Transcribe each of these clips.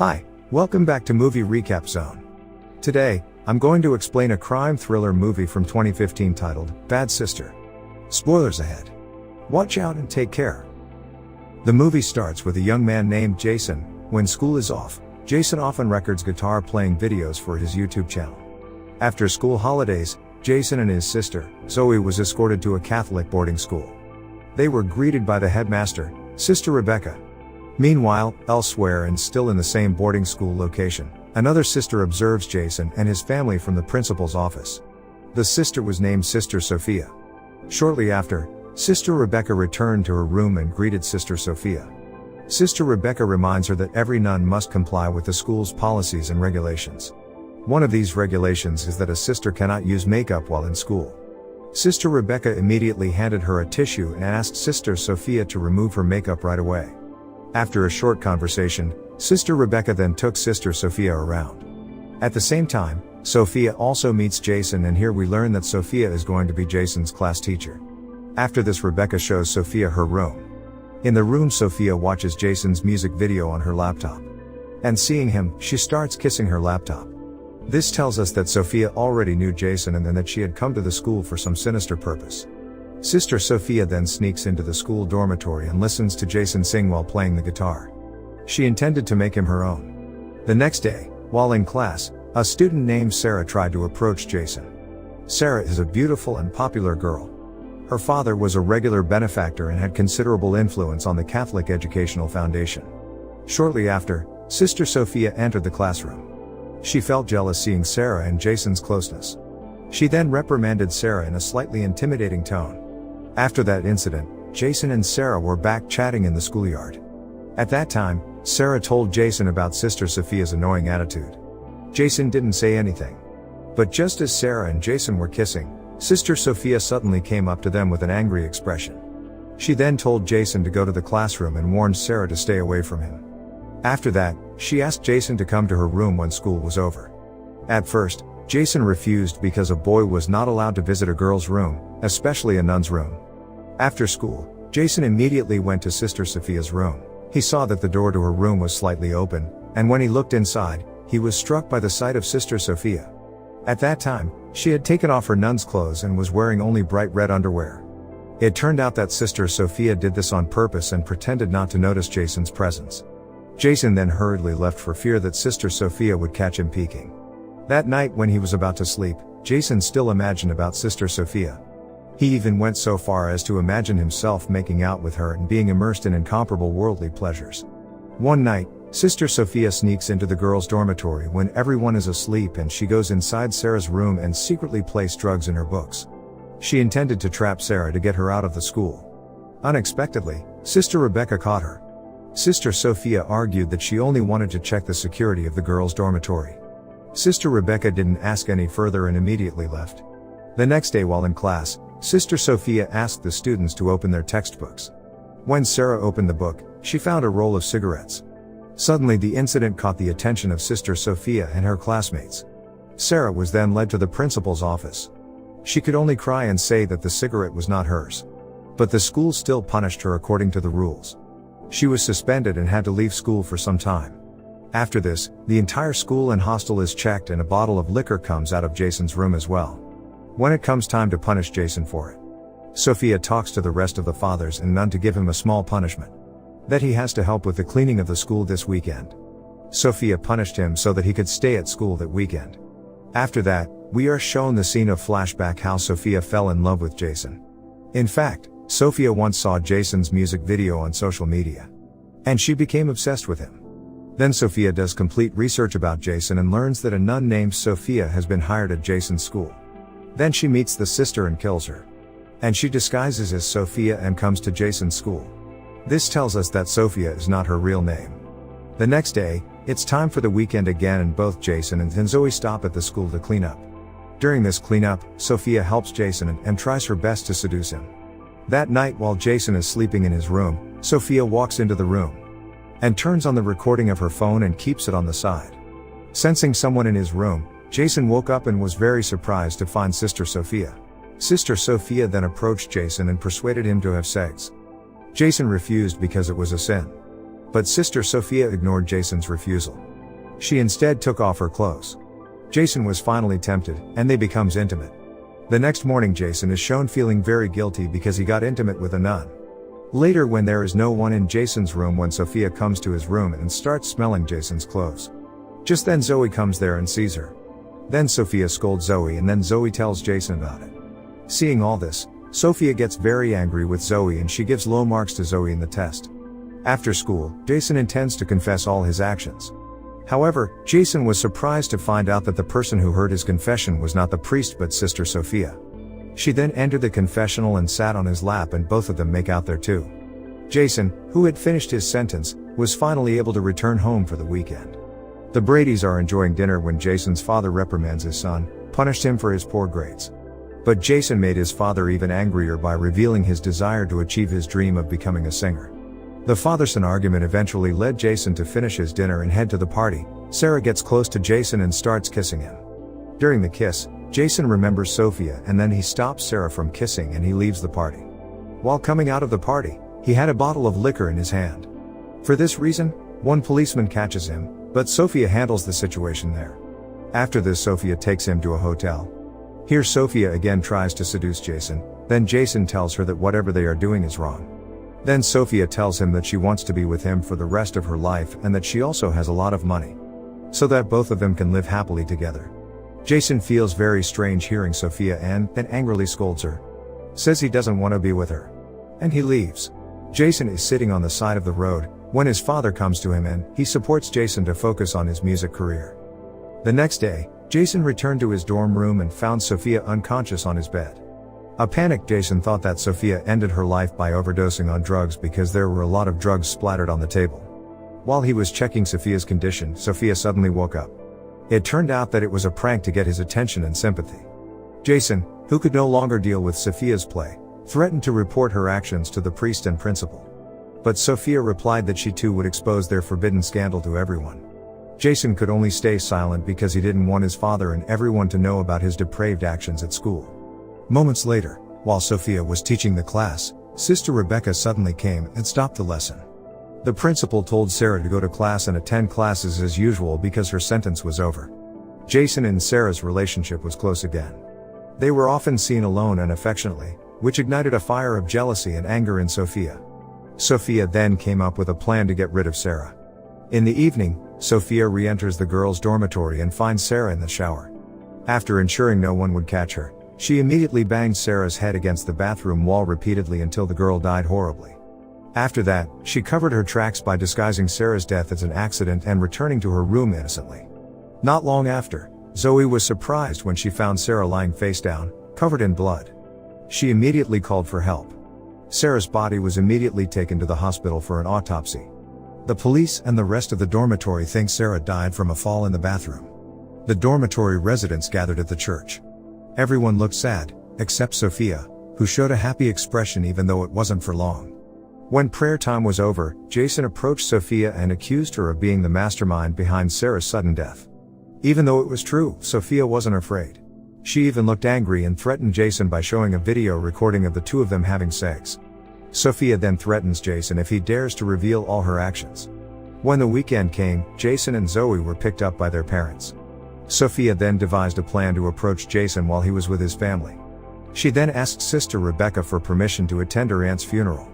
Hi, welcome back to Movie Recap Zone. Today, I'm going to explain a crime thriller movie from 2015 titled, Bad Sister. Spoilers ahead. Watch out and take care. The movie starts with a young man named Jason. When school is off, Jason often records guitar playing videos for his YouTube channel. After school holidays, Jason and his sister, Zoe, was escorted to a Catholic boarding school. They were greeted by the headmaster, Sister Rebecca. Meanwhile, elsewhere and still in the same boarding school location, another sister observes Jason and his family from the principal's office. The sister was named Sister Sophia. Shortly after, Sister Rebecca returned to her room and greeted Sister Sophia. Sister Rebecca reminds her that every nun must comply with the school's policies and regulations. One of these regulations is that a sister cannot use makeup while in school. Sister Rebecca immediately handed her a tissue and asked Sister Sophia to remove her makeup right away. After a short conversation, Sister Rebecca then took Sister Sophia around. At the same time, Sophia also meets Jason, and here we learn that Sophia is going to be Jason's class teacher. After this, Rebecca shows Sophia her room. In the room, Sophia watches Jason's music video on her laptop. And seeing him, she starts kissing her laptop. This tells us that Sophia already knew Jason and then that she had come to the school for some sinister purpose. Sister Sophia then sneaks into the school dormitory and listens to Jason sing while playing the guitar. She intended to make him her own. The next day, while in class, a student named Sarah tried to approach Jason. Sarah is a beautiful and popular girl. Her father was a regular benefactor and had considerable influence on the Catholic Educational Foundation. Shortly after, Sister Sophia entered the classroom. She felt jealous seeing Sarah and Jason's closeness. She then reprimanded Sarah in a slightly intimidating tone. After that incident, Jason and Sarah were back chatting in the schoolyard. At that time, Sarah told Jason about Sister Sophia's annoying attitude. Jason didn't say anything. But just as Sarah and Jason were kissing, Sister Sophia suddenly came up to them with an angry expression. She then told Jason to go to the classroom and warned Sarah to stay away from him. After that, she asked Jason to come to her room when school was over. At first, Jason refused because a boy was not allowed to visit a girl's room, especially a nun's room. After school, Jason immediately went to Sister Sophia's room. He saw that the door to her room was slightly open, and when he looked inside, he was struck by the sight of Sister Sophia. At that time, she had taken off her nun's clothes and was wearing only bright red underwear. It turned out that Sister Sophia did this on purpose and pretended not to notice Jason's presence. Jason then hurriedly left for fear that Sister Sophia would catch him peeking. That night when he was about to sleep, Jason still imagined about Sister Sophia. He even went so far as to imagine himself making out with her and being immersed in incomparable worldly pleasures. One night, Sister Sophia sneaks into the girls' dormitory when everyone is asleep, and she goes inside Sarah's room and secretly places drugs in her books. She intended to trap Sarah to get her out of the school. Unexpectedly, Sister Rebecca caught her. Sister Sophia argued that she only wanted to check the security of the girls' dormitory. Sister Rebecca didn't ask any further and immediately left. The next day while in class, Sister Sophia asked the students to open their textbooks. When Sarah opened the book, she found a roll of cigarettes. Suddenly the incident caught the attention of Sister Sophia and her classmates. Sarah was then led to the principal's office. She could only cry and say that the cigarette was not hers. But the school still punished her according to the rules. She was suspended and had to leave school for some time. After this, the entire school and hostel is checked, and a bottle of liquor comes out of Jason's room as well. When it comes time to punish Jason for it, Sophia talks to the rest of the fathers and none to give him a small punishment. That he has to help with the cleaning of the school this weekend. Sophia punished him so that he could stay at school that weekend. After that, we are shown the scene of flashback how Sophia fell in love with Jason. In fact, Sophia once saw Jason's music video on social media. And she became obsessed with him. Then Sophia does complete research about Jason and learns that a nun named Sophia has been hired at Jason's school. Then she meets the sister and kills her. And she disguises as Sophia and comes to Jason's school. This tells us that Sophia is not her real name. The next day, it's time for the weekend again, and both Jason and Zoe stop at the school to clean up. During this cleanup, Sophia helps Jason and tries her best to seduce him. That night while Jason is sleeping in his room, Sophia walks into the room and turns on the recording of her phone and keeps it on the side. Sensing someone in his room, Jason woke up and was very surprised to find Sister Sophia. Sister Sophia then approached Jason and persuaded him to have sex. Jason refused because it was a sin. But Sister Sophia ignored Jason's refusal. She instead took off her clothes. Jason was finally tempted, and they becomes intimate. The next morning Jason is shown feeling very guilty because he got intimate with a nun. Later, when there is no one in Jason's room, when Sophia comes to his room and starts smelling Jason's clothes. Just then Zoe comes there and sees her. Then Sophia scolds Zoe, and then Zoe tells Jason about it. Seeing all this, Sophia gets very angry with Zoe and she gives low marks to Zoe in the test. After school, Jason intends to confess all his actions. However, Jason was surprised to find out that the person who heard his confession was not the priest but Sister Sophia. She then entered the confessional and sat on his lap, and both of them make out there too. Jason, who had finished his sentence, was finally able to return home for the weekend. The Bradys are enjoying dinner when Jason's father reprimands his son, punished him for his poor grades. But Jason made his father even angrier by revealing his desire to achieve his dream of becoming a singer. The father-son argument eventually led Jason to finish his dinner and head to the party. Sarah gets close to Jason and starts kissing him. During the kiss, Jason remembers Sophia, and then he stops Sarah from kissing and he leaves the party. While coming out of the party, he had a bottle of liquor in his hand. For this reason, one policeman catches him, but Sophia handles the situation there. After this, Sophia takes him to a hotel. Here Sophia again tries to seduce Jason, then Jason tells her that whatever they are doing is wrong. Then Sophia tells him that she wants to be with him for the rest of her life and that she also has a lot of money, so that both of them can live happily together. Jason feels very strange hearing Sophia and then angrily scolds her. Says he doesn't want to be with her. And he leaves. Jason is sitting on the side of the road when his father comes to him and he supports Jason to focus on his music career. The next day, Jason returned to his dorm room and found Sophia unconscious on his bed. A panicked Jason thought that Sophia ended her life by overdosing on drugs because there were a lot of drugs splattered on the table. While he was checking Sophia's condition, Sophia suddenly woke up. It turned out that it was a prank to get his attention and sympathy. Jason, who could no longer deal with Sophia's play, threatened to report her actions to the priest and principal. But Sophia replied that she too would expose their forbidden scandal to everyone. Jason could only stay silent because he didn't want his father and everyone to know about his depraved actions at school. Moments later, while Sophia was teaching the class, Sister Rebecca suddenly came and stopped the lesson. The principal told Sarah to go to class and attend classes as usual because her sentence was over. Jason and Sarah's relationship was close again. They were often seen alone and affectionately, which ignited a fire of jealousy and anger in Sophia. Sophia then came up with a plan to get rid of Sarah. In the evening, Sophia re-enters the girls' dormitory and finds Sarah in the shower. After ensuring no one would catch her, she immediately banged Sarah's head against the bathroom wall repeatedly until the girl died horribly. After that, she covered her tracks by disguising Sarah's death as an accident and returning to her room innocently. Not long after, Zoe was surprised when she found Sarah lying face down, covered in blood. She immediately called for help. Sarah's body was immediately taken to the hospital for an autopsy. The police and the rest of the dormitory think Sarah died from a fall in the bathroom. The dormitory residents gathered at the church. Everyone looked sad, except Sophia, who showed a happy expression even though it wasn't for long. When prayer time was over, Jason approached Sophia and accused her of being the mastermind behind Sarah's sudden death. Even though it was true, Sophia wasn't afraid. She even looked angry and threatened Jason by showing a video recording of the two of them having sex. Sophia then threatens Jason if he dares to reveal all her actions. When the weekend came, Jason and Zoe were picked up by their parents. Sophia then devised a plan to approach Jason while he was with his family. She then asked Sister Rebecca for permission to attend her aunt's funeral.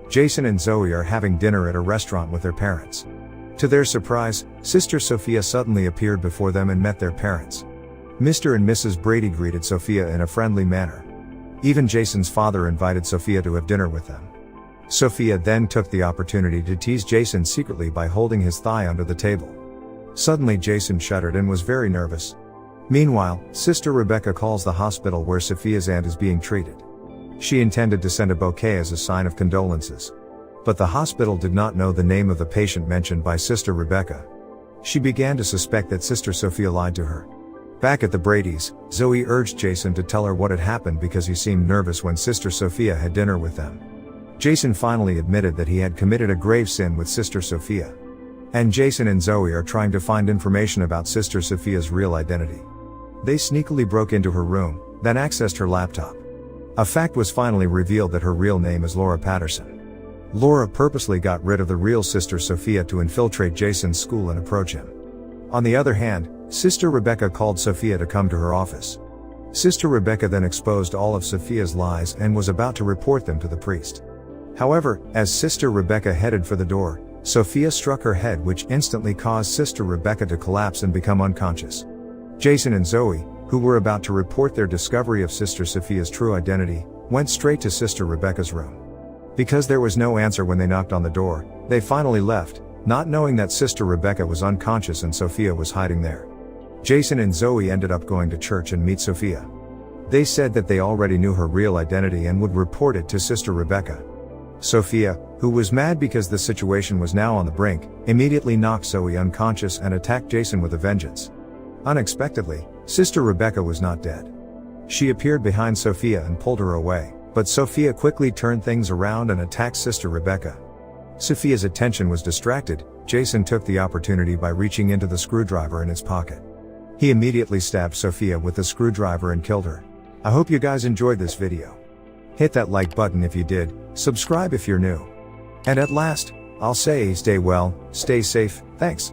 Jason and Zoe are having dinner at a restaurant with their parents. To their surprise, Sister Sophia suddenly appeared before them and met their parents. Mr. and Mrs. Brady greeted Sophia in a friendly manner. Even Jason's father invited Sophia to have dinner with them. Sophia then took the opportunity to tease Jason secretly by holding his thigh under the table. Suddenly Jason shuddered and was very nervous. Meanwhile, Sister Rebecca calls the hospital where Sophia's aunt is being treated. She intended to send a bouquet as a sign of condolences. But the hospital did not know the name of the patient mentioned by Sister Rebecca. She began to suspect that Sister Sophia lied to her. Back at the Bradys, Zoe urged Jason to tell her what had happened because he seemed nervous when Sister Sophia had dinner with them. Jason finally admitted that he had committed a grave sin with Sister Sophia. And Jason and Zoe are trying to find information about Sister Sophia's real identity. They sneakily broke into her room, then accessed her laptop. A fact was finally revealed that her real name is Laura Patterson. Laura purposely got rid of the real Sister Sophia to infiltrate Jason's school and approach him. On the other hand, Sister Rebecca called Sophia to come to her office. Sister Rebecca then exposed all of Sophia's lies and was about to report them to the priest. However, as Sister Rebecca headed for the door, Sophia struck her head, which instantly caused Sister Rebecca to collapse and become unconscious. Jason and Zoe, who were about to report their discovery of Sister Sophia's true identity, went straight to Sister Rebecca's room. Because there was no answer when they knocked on the door, they finally left, not knowing that Sister Rebecca was unconscious and Sophia was hiding there. Jason and Zoe ended up going to church and meet Sophia. They said that they already knew her real identity and would report it to Sister Rebecca. Sophia, who was mad because the situation was now on the brink, immediately knocked Zoe unconscious and attacked Jason with a vengeance. Unexpectedly, Sister Rebecca was not dead. She appeared behind Sophia and pulled her away, but Sophia quickly turned things around and attacked Sister Rebecca. Sophia's attention was distracted. Jason took the opportunity by reaching into the screwdriver in his pocket. He immediately stabbed Sophia with the screwdriver and killed her. I hope you guys enjoyed this video. Hit that like button if you did, subscribe if you're new. And at last, I'll say stay well, stay safe, thanks.